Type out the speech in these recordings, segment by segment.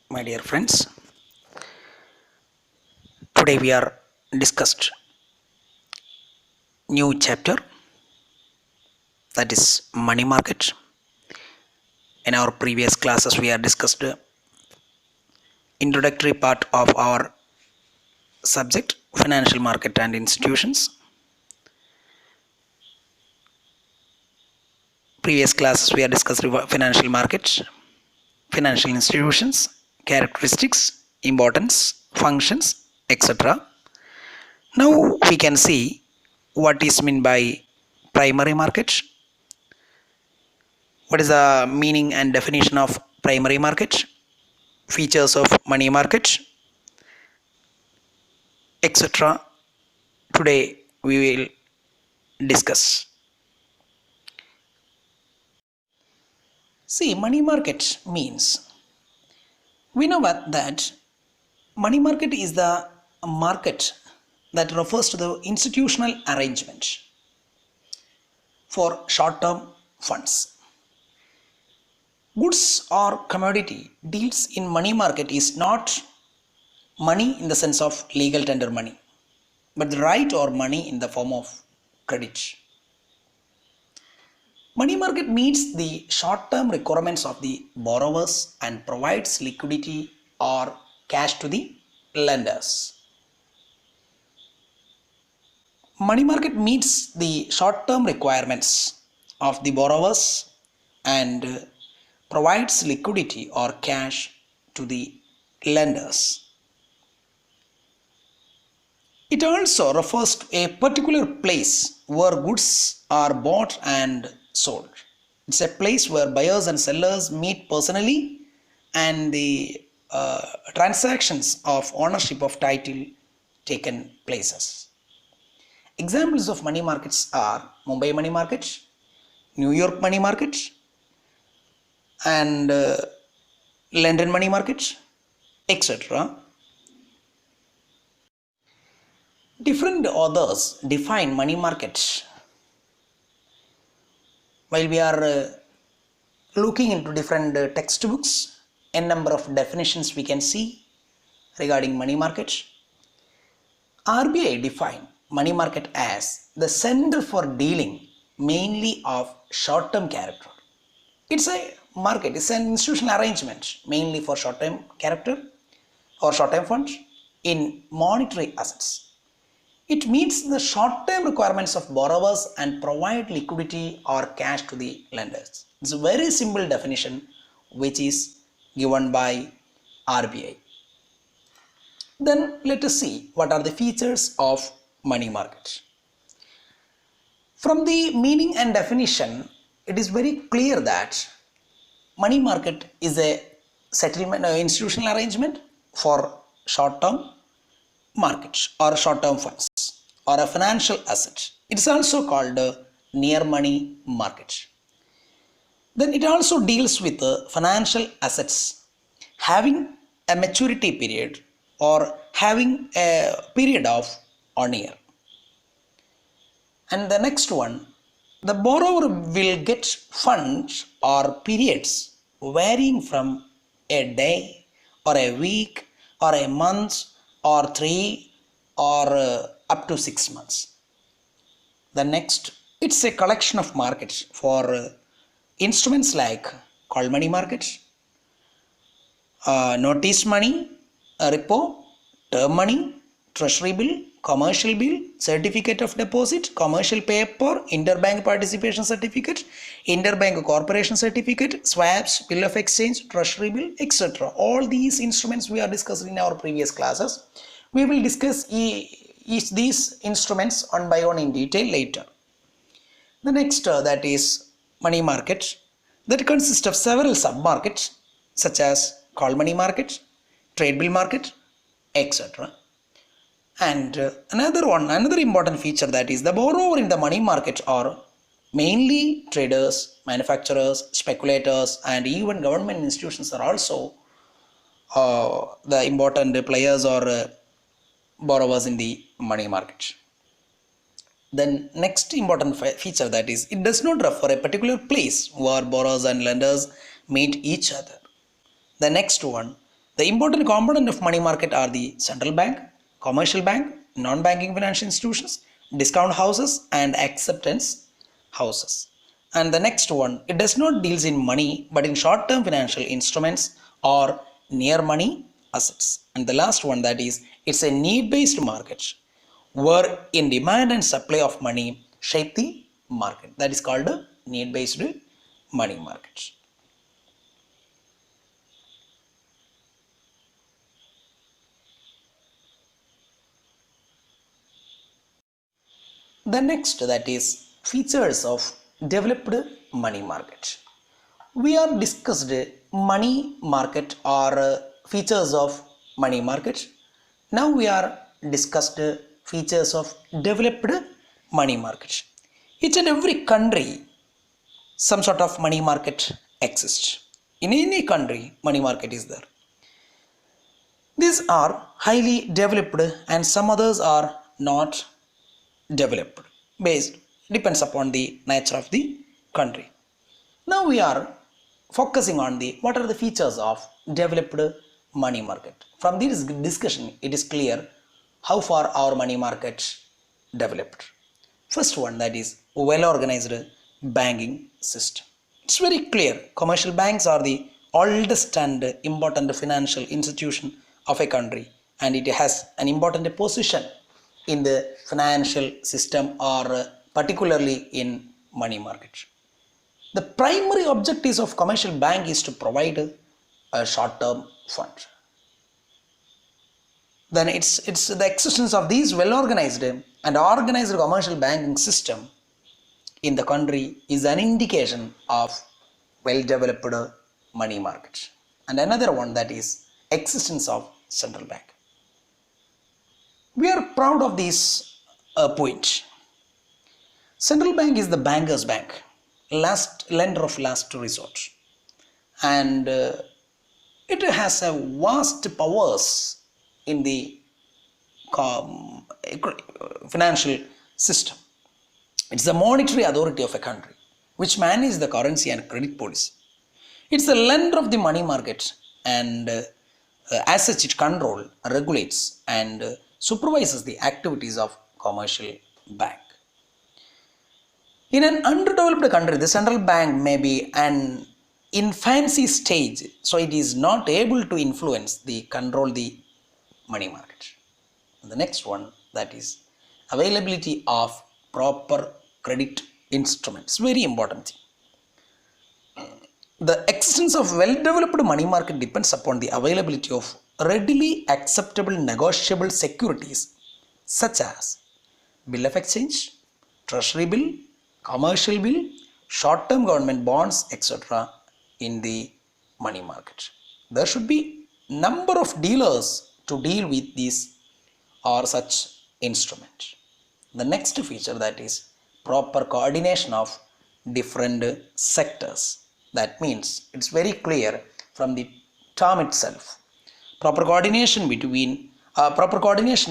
My dear friends, today we are discussed new chapter, that is money market. In our previous classes we have discussed introductory part of our subject, financial market and institutions. Previous classes we have discussed financial market, financial institutions, characteristics, importance, functions, etc. Now we can see what is meant by primary market. What is the meaning and definition of primary market? Features of money market, etc. Today we will discuss. See, money market means we know that money market is the market that refers to the institutional arrangement for short term funds. Goods or commodity deals in money market is not money in the sense of legal tender money, but the right or money in the form of credit. Money market meets the short-term requirements of the borrowers and provides liquidity or cash to the lenders. Money market meets the short-term requirements of the borrowers and provides liquidity or cash to the lenders. It also refers to a particular place where goods are bought and sold. It's a place where buyers and sellers meet personally and the transactions of ownership of title taken places. Examples of money markets are Mumbai money market, New York money market, and London money market, etc. Different authors define money market. While we are looking into different textbooks, a number of definitions we can see regarding money market. RBI defined money market as the center for dealing mainly of short-term character. It's a market, it's an institutional arrangement mainly for short-term character or short-term funds in monetary assets. It meets the short-term requirements of borrowers and provide liquidity or cash to the lenders. It's a very simple definition which is given by RBI. Then let us see what are the features of money market. From the meaning and definition, it is very clear that money market is a settlement institutional arrangement for short-term markets or short-term funds or a financial asset. It is also called a near money market. Then it also deals with financial assets having a maturity period or having a period of 1 year. And the next one, the borrower will get funds or periods varying from a day or a week or a month or 3 or up to 6 months. The next, it's a collection of markets for instruments like call money markets, notice money, repo, term money, treasury bill, commercial bill, certificate of deposit, commercial paper, interbank participation certificate, interbank corporation certificate, swaps, bill of exchange, treasury bill, etc. All these instruments we are discussing in our previous classes. We will discuss each these instruments one by one in detail later. The next that is money market, that consists of several sub-markets such as call money market, trade bill market, etc. And another important feature, that is the borrower in the money market are mainly traders, manufacturers, speculators, and even government institutions are also the important players or borrowers in the money market. Then next important feature, that is it does not refer a particular place where borrowers and lenders meet each other. The next one, The important component of money market are the central bank, commercial bank, non-banking financial institutions, discount houses and acceptance houses. And the next one, it does not deals in money but in short-term financial instruments or near money assets. And the last one, that is, it's a need-based market where in demand and supply of money shape the market. That is called a need-based money market. The next, that is features of developed money market. We are discussed money market or features of money market. Now we are discussed features of developed money market. Each and every country, some sort of money market exists. In any country, money market is there. These are highly developed and some others are not developed. Based depends upon the nature of the country. Now we are focusing on the what are the features of developed money market. From this discussion, it is clear how far our money market developed. First one, that is well organized banking system. It's very clear. Commercial banks are the oldest and important financial institution of a country, and it has an important position in the financial system or particularly in money market. The primary objectives of commercial bank is to provide a short-term fund. Then it's the existence of these well-organized and organized commercial banking system in the country is an indication of well-developed money market. And another one, that is existence of central bank. We are proud of this point. Central bank is the banker's bank, lender of last resort, and it has a vast powers in the financial system. It's the monetary authority of a country which manages the currency and credit policy. It's the lender of the money market, and as such it controls, regulates and supervises the activities of commercial bank. In an underdeveloped country, the central bank may be an infancy stage, so it is not able to influence the control the money market. And the next one, that is availability of proper credit instruments. Very important thing. The existence of well-developed money market depends upon the availability of readily acceptable negotiable securities such as bill of exchange, treasury bill, commercial bill, short-term government bonds, etc. in the money market. There should be number of dealers to deal with these or such instrument. The next feature, that is proper coordination of different sectors. That means it's very clear from the term itself. Proper coordination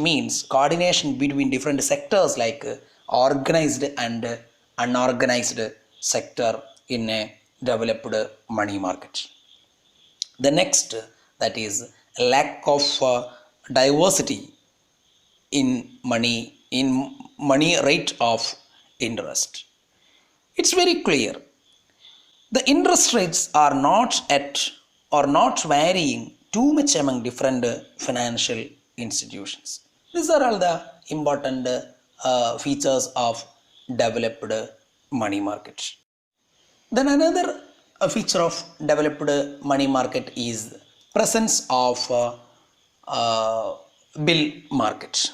means coordination between different sectors like organized and unorganized sector in a developed money market. The next, that is lack of diversity in money rate of interest. It's very clear. The interest rates are not varying too much among different financial institutions. These are all the important features of developed money market. Then another feature of developed money market is presence of bill market.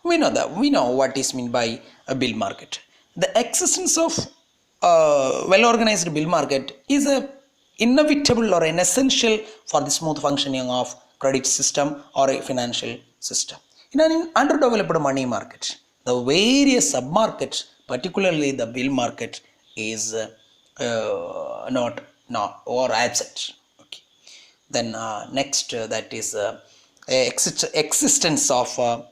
We know what is meant by a bill market. The existence of well-organized bill market is a inevitable or an essential for the smooth functioning of credit system or a financial system. In an underdeveloped money market, the various sub-markets, particularly the bill market, is not or absent. Okay. Then next, that is existence of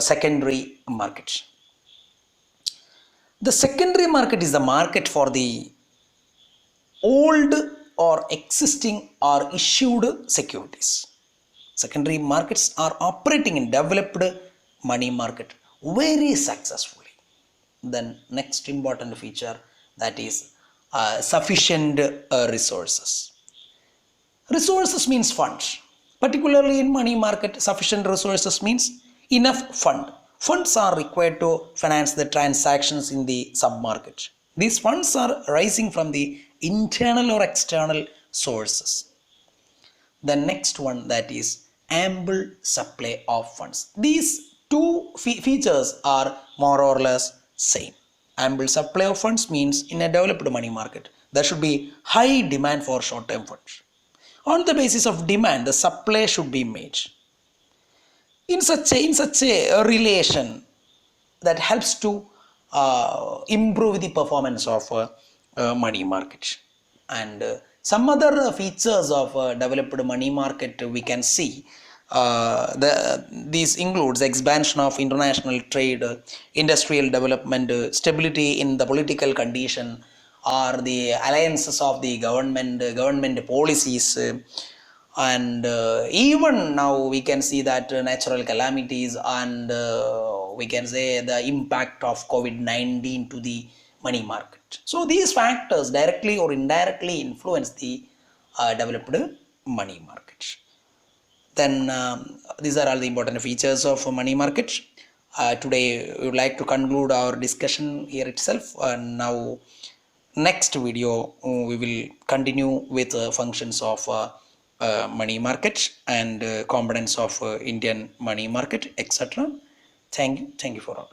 secondary market. The secondary market is the market for the old or existing or issued securities. Secondary markets are operating in developed money market very successfully. Then next important feature, that is sufficient resources. Resources means funds. Particularly in money market, sufficient resources means enough fund. Funds are required to finance the transactions in the submarket. These funds are rising from the internal or external sources. The next one, that is ample supply of funds. These two features are more or less same. Ample supply of funds means in a developed money market there should be high demand for short term funds. On the basis of demand, the supply should be made. In such a relation that helps to improve the performance of money market. And some other features of developed money market we can see. These includes expansion of international trade, industrial development, stability in the political condition, or the alliances of the government policies, and even now we can see that natural calamities, and we can say the impact of COVID-19 to the money market. So these factors directly or indirectly influence the developed money market. Then these are all the important features of money market. Today we would like to conclude our discussion here itself, and now next video we will continue with functions of money market and components of Indian money market, etc. Thank you for all.